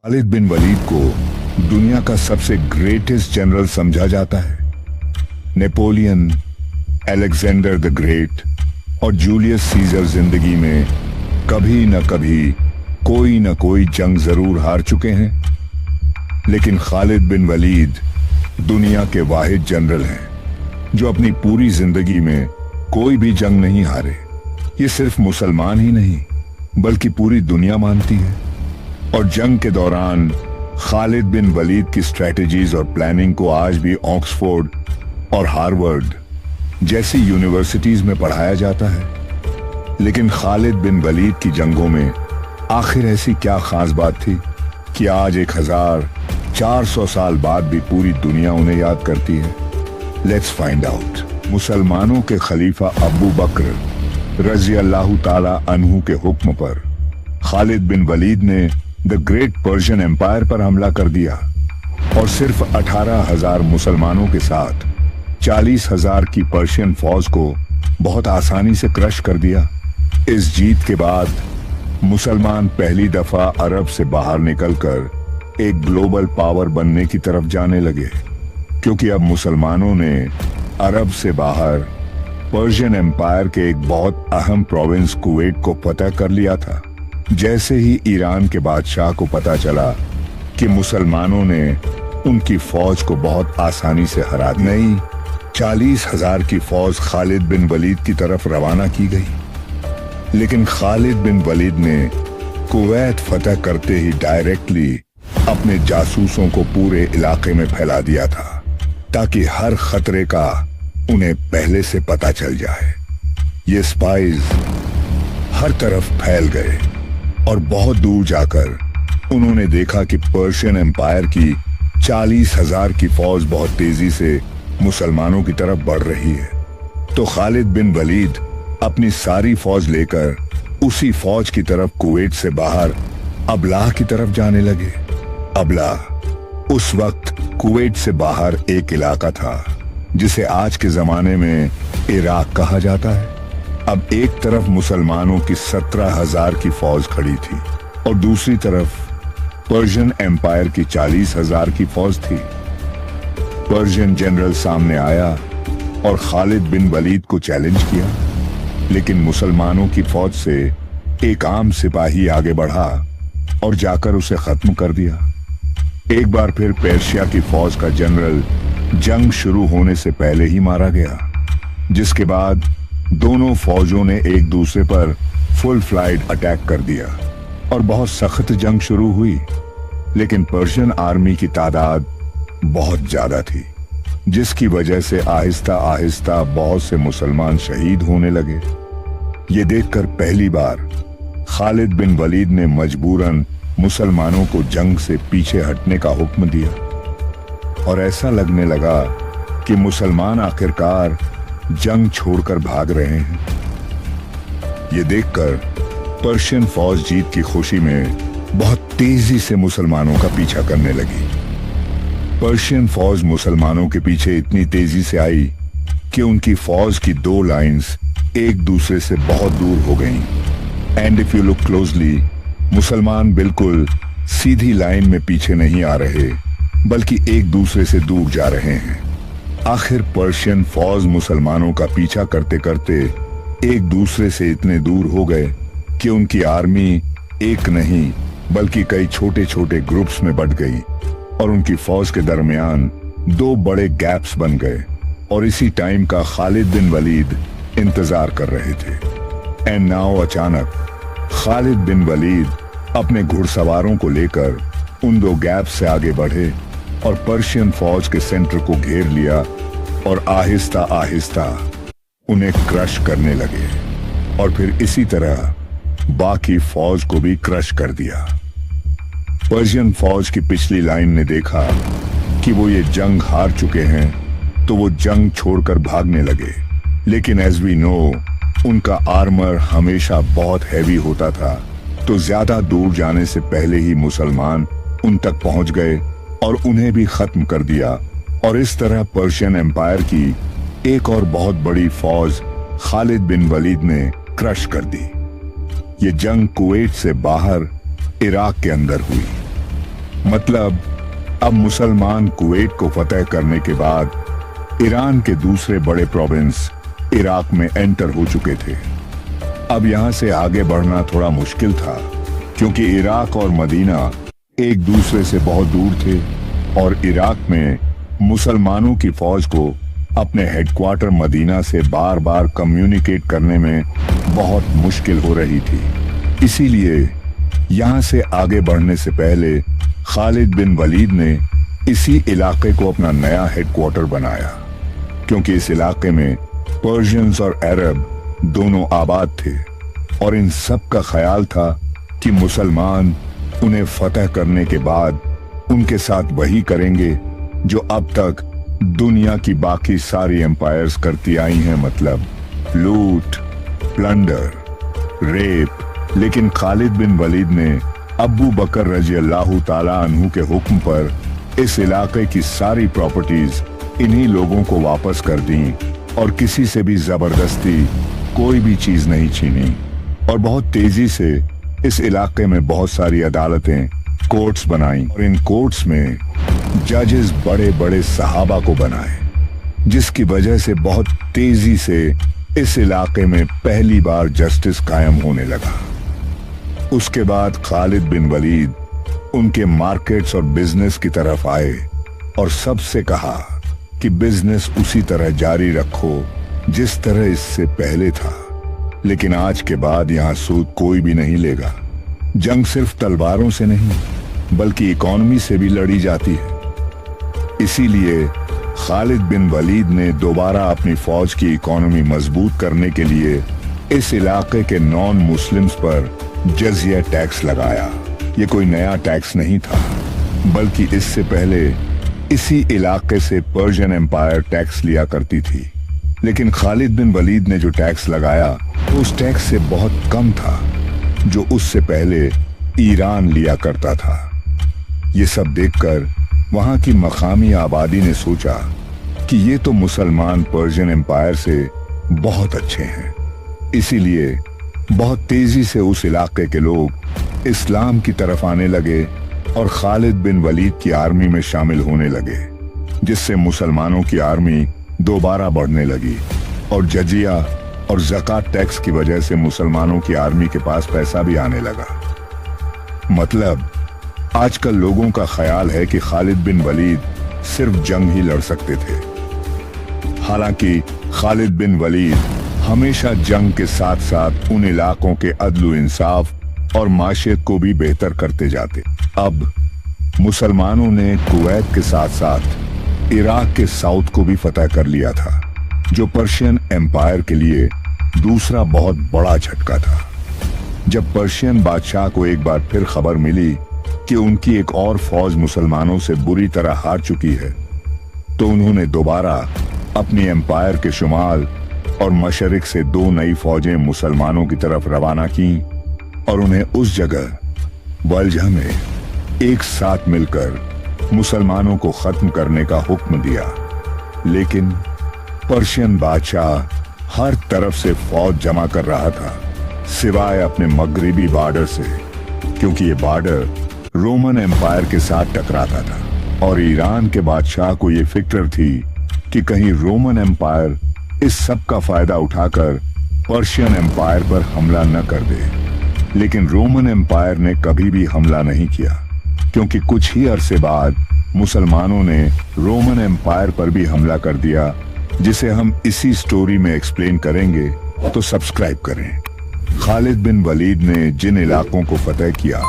खालिद बिन वलीद को दुनिया का सबसे ग्रेटेस्ट जनरल समझा जाता है। नेपोलियन, अलेक्जेंडर द ग्रेट और जूलियस सीजर जिंदगी में कभी न कभी कोई न कोई जंग जरूर हार चुके हैं, लेकिन खालिद बिन वलीद दुनिया के वाहिद जनरल हैं जो अपनी पूरी जिंदगी में कोई भी जंग नहीं हारे। ये सिर्फ मुसलमान ही नहीं बल्कि पूरी दुनिया मानती है। और जंग के दौरान खालिद बिन वलीद की स्ट्रेटजीज और प्लानिंग को आज भी ऑक्सफोर्ड और हार्वर्ड जैसी यूनिवर्सिटीज में पढ़ाया जाता है। लेकिन खालिद बिन वलीद की जंगों में आखिर ऐसी क्या खास बात थी कि आज 1400 साल बाद भी पूरी दुनिया उन्हें याद करती है? Let's find out. मुसलमानों के खलीफा अबू बकर रज़ी अल्लाह ताला अन्हु के हुक्म पर खालिद बिन वलीद ने द ग्रेट पर्शियन एम्पायर पर हमला कर दिया और सिर्फ 18,000 मुसलमानों के साथ 40,000 की पर्शियन फौज को बहुत आसानी से क्रश कर दिया। इस जीत के बाद मुसलमान पहली दफा अरब से बाहर निकलकर एक ग्लोबल पावर बनने की तरफ जाने लगे, क्योंकि अब मुसलमानों ने अरब से बाहर पर्शियन एम्पायर के एक बहुत अहम प्रोविंस कुवैत को फतह कर लिया था। जैसे ही ईरान के बादशाह को पता चला कि मुसलमानों ने उनकी फौज को बहुत आसानी से हरा दिया, नई 40,000 की फौज खालिद बिन वलीद की तरफ रवाना की गई। लेकिन खालिद बिन वलीद ने कुवैत फतह करते ही डायरेक्टली अपने जासूसों को पूरे इलाके में फैला दिया था, ताकि हर खतरे का उन्हें पहले से पता चल जाए। ये स्पाइज हर तरफ फैल गए और बहुत दूर जाकर उन्होंने देखा कि पर्शियन एम्पायर की 40,000 की फौज बहुत तेजी से मुसलमानों की तरफ बढ़ रही है। तो खालिद बिन वलीद अपनी सारी फौज लेकर उसी फौज की तरफ कुवैत से बाहर अबलाह की तरफ जाने लगे। अबलाह उस वक्त कुवैत से बाहर एक इलाका था जिसे आज के जमाने में इराक कहा जाता है। अब एक तरफ मुसलमानों की 17,000 की फौज खड़ी थी और दूसरी तरफ पर्शियन एम्पायर की 40,000 की फौज थी। पर्शियन जनरल सामने आया और खालिद बिन वलीद को चैलेंज किया, लेकिन मुसलमानों की फौज से एक आम सिपाही आगे बढ़ा और जाकर उसे खत्म कर दिया। एक बार फिर पर्शिया की फौज का जनरल जंग शुरू होने से पहले ही मारा गया, जिसके बाद दोनों फौजों ने एक दूसरे पर फुल फ्लाइट अटैक कर दिया और बहुत सख्त जंग शुरू हुई। लेकिन पर्शियन आर्मी की तादाद बहुत ज्यादा थी, जिसकी वजह से आहिस्ता आहिस्ता बहुत से मुसलमान शहीद होने लगे। ये देखकर पहली बार खालिद बिन वलीद ने मजबूरन मुसलमानों को जंग से पीछे हटने का हुक्म दिया और ऐसा लगने लगा कि मुसलमान आखिरकार जंग छोड़कर भाग रहे हैं। ये देखकर पर्शियन फौज जीत की खुशी में बहुत तेजी से मुसलमानों का पीछा करने लगी। पर्शियन फौज मुसलमानों के पीछे इतनी तेजी से आई कि उनकी फौज की 2 लाइंस एक दूसरे से बहुत दूर हो गईं। And if you look closely, मुसलमान बिल्कुल सीधी लाइन में पीछे नहीं आ रहे बल्कि एक दूसरे से दूर जा रहे हैं। आखिर पर्शियन फौज मुसलमानों का पीछा करते करते एक दूसरे से इतने दूर हो गए कि उनकी आर्मी एक नहीं बल्कि कई छोटे छोटे ग्रुप्स में बंट गई और उनकी फौज के दरमियान 2 बड़े गैप्स बन गए। और इसी टाइम का खालिद बिन वलीद इंतजार कर रहे थे। एंड नाउ अचानक खालिद बिन वलीद अपने घुड़सवारों को लेकर उन 2 गैप्स से आगे बढ़े और पर्शियन फौज के सेंटर को घेर लिया और आहिस्ता आहिस्ता उन्हें क्रश करने लगे और फिर इसी तरह बाकी फौज को भी क्रश कर दिया। पर्शियन फौज की पिछली लाइन ने देखा कि वो ये जंग हार चुके हैं, तो वो जंग छोड़कर भागने लगे। लेकिन एज वी नो, उनका आर्मर हमेशा बहुत हैवी होता था, तो ज्यादा दूर जाने से पहले ही मुसलमान उन तक पहुंच गए और उन्हें भी खत्म कर दिया। और इस तरह पर्शियन एम्पायर की एक और बहुत बड़ी फौज खालिद बिन वलीद ने क्रश कर दी। ये जंग कुवैत से बाहर इराक के अंदर हुई। मतलब अब मुसलमान कुवैत को फतह करने के बाद ईरान के दूसरे बड़े प्रोविंस इराक में एंटर हो चुके थे। अब यहां से आगे बढ़ना थोड़ा मुश्किल था, क्योंकि इराक और मदीना एक दूसरे से बहुत दूर थे और इराक में मुसलमानों की फौज को अपने हेडक्वार्टर मदीना से बार बार कम्युनिकेट करने में बहुत मुश्किल हो रही थी। इसीलिए यहां से आगे बढ़ने से पहले खालिद बिन वलीद ने इसी इलाके को अपना नया हेडक्वार्टर बनाया, क्योंकि इस इलाके में पर्शियंस और अरब दोनों आबाद थे और इन सब का ख्याल था कि मुसलमान उन्हें फतह करने के बाद उनके साथ वही करेंगे जो अब तक दुनिया की बाकी सारी एम्पायर्स करती आई हैं, मतलब लूट, प्लंडर, रेप। लेकिन खालिद बिन वलीद ने अबू बकर रजी अल्लाह ताला अन्हु के हुक्म पर इस इलाके की सारी प्रॉपर्टीज इन्हीं लोगों को वापस कर दी और किसी से भी जबरदस्ती कोई भी चीज नहीं छीनी और बहुत तेजी से इस इलाके में बहुत सारी अदालतें, कोर्ट्स बनाई और इन कोर्ट्स में जजेस बड़े बड़े सहाबा को बनाए, जिसकी वजह से बहुत तेजी से इस इलाके में पहली बार जस्टिस कायम होने लगा। उसके बाद खालिद बिन वलीद उनके मार्केट्स और बिजनेस की तरफ आए और सबसे कहा कि बिजनेस उसी तरह जारी रखो जिस तरह इससे पहले था, लेकिन आज के बाद यहां सूद कोई भी नहीं लेगा। जंग सिर्फ तलवारों से नहीं बल्कि इकोनॉमी से भी लड़ी जाती है। इसीलिए खालिद बिन वलीद ने दोबारा अपनी फौज की इकोनॉमी मजबूत करने के लिए इस इलाके के नॉन मुस्लिम्स पर जजिया टैक्स लगाया। ये कोई नया टैक्स नहीं था, बल्कि इससे पहले इसी इलाके से पर्शियन एम्पायर टैक्स लिया करती थी। लेकिन खालिद बिन वलीद ने जो टैक्स लगाया उस टैक्स से बहुत कम था जो उससे पहले ईरान लिया करता था। ये सब देखकर वहां की मकामी आबादी ने सोचा कि ये तो मुसलमान पर्शियन एम्पायर से बहुत अच्छे हैं। इसीलिए बहुत तेजी से उस इलाके के लोग इस्लाम की तरफ आने लगे और खालिद बिन वलीद की आर्मी में शामिल होने लगे, जिससे मुसलमानों की आर्मी दोबारा बढ़ने लगी और जजिया और ज़कात टैक्स की वजह से मुसलमानों की आर्मी के पास पैसा भी आने लगा। मतलब आजकल लोगों का ख्याल है कि खालिद बिन वलीद सिर्फ जंग ही लड़ सकते थे, हालांकि खालिद बिन वलीद हमेशा जंग के साथ साथ उन इलाकों के अदल इंसाफ और माशियत को भी बेहतर करते जाते। अब मुसलमानों ने कुवैत के साथ साथ इराक के साउथ को भी फतह कर लिया था, जो पर्शियन एम्पायर के लिए दूसरा बहुत बड़ा झटका था। जब पर्शियन बादशाह को एक बार फिर खबर मिली कि उनकी एक और फौज मुसलमानों से बुरी तरह हार चुकी है, तो उन्होंने दोबारा अपनी एम्पायर के शुमाल और मशरिक से 2 नई फौजें मुसलमानों की तरफ रवाना की और उन्हें उस जगह वल्जह में एक साथ मिलकर मुसलमानों को खत्म करने का हुक्म दिया। लेकिन पर्शियन बादशाह हर तरफ से फौज जमा कर रहा था, सिवाय अपने मगरिबी बॉर्डर से, क्योंकि ये बॉर्डर रोमन एम्पायर के साथ टकराता था और ईरान के बादशाह को ये फिक्र थी कि कहीं रोमन एम्पायर इस सब का फायदा उठाकर पर्शियन एम्पायर पर हमला न कर दे। लेकिन रोमन एम्पायर ने कभी भी हमला नहीं किया, क्योंकि कुछ ही अरसे बाद मुसलमानों ने रोमन एम्पायर पर भी हमला कर दिया, जिसे हम इसी स्टोरी में एक्सप्लेन करेंगे, तो सब्सक्राइब करें। खालिद बिन वलीद ने जिन इलाकों को फतह किया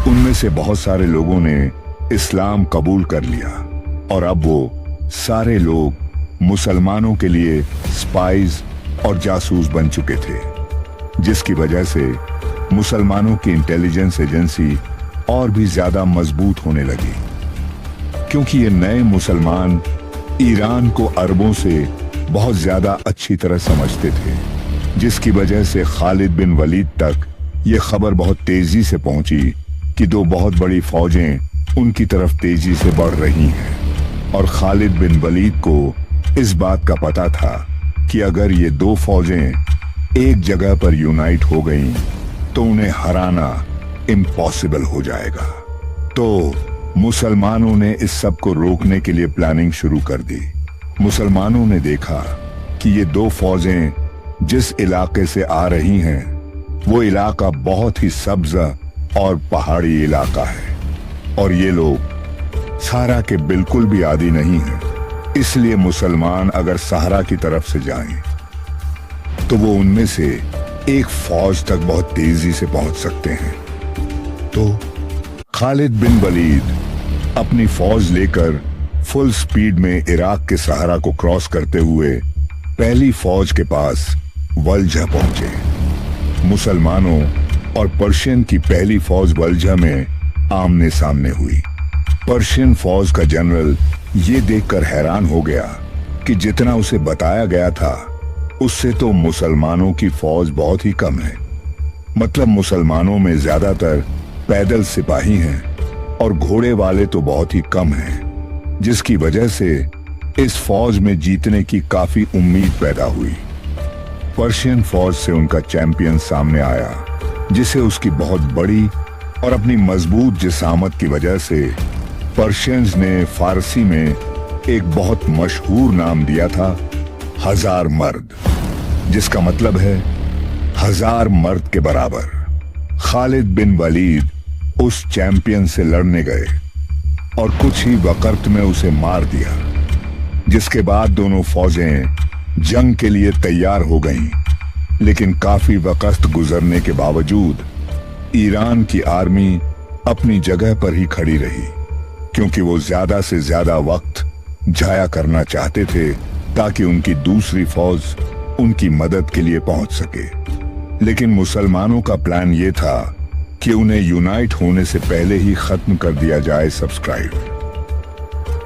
उनमें से बहुत सारे लोगों ने इस्लाम कबूल कर लिया और अब वो सारे लोग मुसलमानों के लिए स्पाइज और जासूस बन चुके थे, जिसकी वजह से मुसलमानों की इंटेलिजेंस एजेंसी और भी ज्यादा मजबूत होने लगी, क्योंकि ये नए मुसलमान ईरान को अरबों से बहुत ज्यादा अच्छी तरह समझते थे, जिसकी वजह से खालिद बिन वलीद तक ये खबर बहुत तेजी से पहुंची कि 2 बहुत बड़ी फौजें उनकी तरफ तेजी से बढ़ रही हैं और खालिद बिन वलीद को इस बात का पता था कि अगर ये 2 फौजें एक जगह पर यूनाइट हो गईं तो उन्हें हराना इम्पॉसिबल हो जाएगा। तो मुसलमानों ने इस सब को रोकने के लिए प्लानिंग शुरू कर दी। मुसलमानों ने देखा कि ये दो फौजें जिस इलाके से आ रही हैं, वो इलाका बहुत ही सब्ज और पहाड़ी इलाका है और ये लोग सहारा के बिल्कुल भी आदी नहीं हैं। इसलिए मुसलमान अगर सहारा की तरफ से जाएं, तो वो उनमें से एक फौज तक बहुत तेजी से पहुंच सकते हैं। तो खालिद बिन वलीद अपनी फौज लेकर फुल स्पीड में इराक के सहारा को क्रॉस करते हुए पहली फौज के पास वल्जा पहुंचे। मुसलमानों और पर्शियन की पहली फौज वल्जा में आमने सामने हुई। पर्शियन फौज का जनरल ये देखकर हैरान हो गया कि जितना उसे बताया गया था उससे तो मुसलमानों की फौज बहुत ही कम है। मतलब मुसलमानों में ज्यादातर पैदल सिपाही हैं और घोड़े वाले तो बहुत ही कम हैं, जिसकी वजह से इस फौज में जीतने की काफी उम्मीद पैदा हुई। पर्शियन फौज से उनका चैंपियन सामने आया, जिसे उसकी बहुत बड़ी और अपनी मजबूत जिसामत की वजह से पर्शियंस ने फारसी में एक बहुत मशहूर नाम दिया था, हजार मर्द, जिसका मतलब है हजार मर्द के बराबर। खालिद बिन वलीद उस चैंपियन से लड़ने गए और कुछ ही वक्त में उसे मार दिया, जिसके बाद दोनों फौजें जंग के लिए तैयार हो गईं। लेकिन काफी वक्त गुजरने के बावजूद ईरान की आर्मी अपनी जगह पर ही खड़ी रही, क्योंकि वो ज्यादा से ज्यादा वक्त जाया करना चाहते थे ताकि उनकी दूसरी फौज उनकी मदद के लिए पहुंच सके। लेकिन मुसलमानों का प्लान ये था कि उन्हें यूनाइट होने से पहले ही खत्म कर दिया जाए। सब्सक्राइब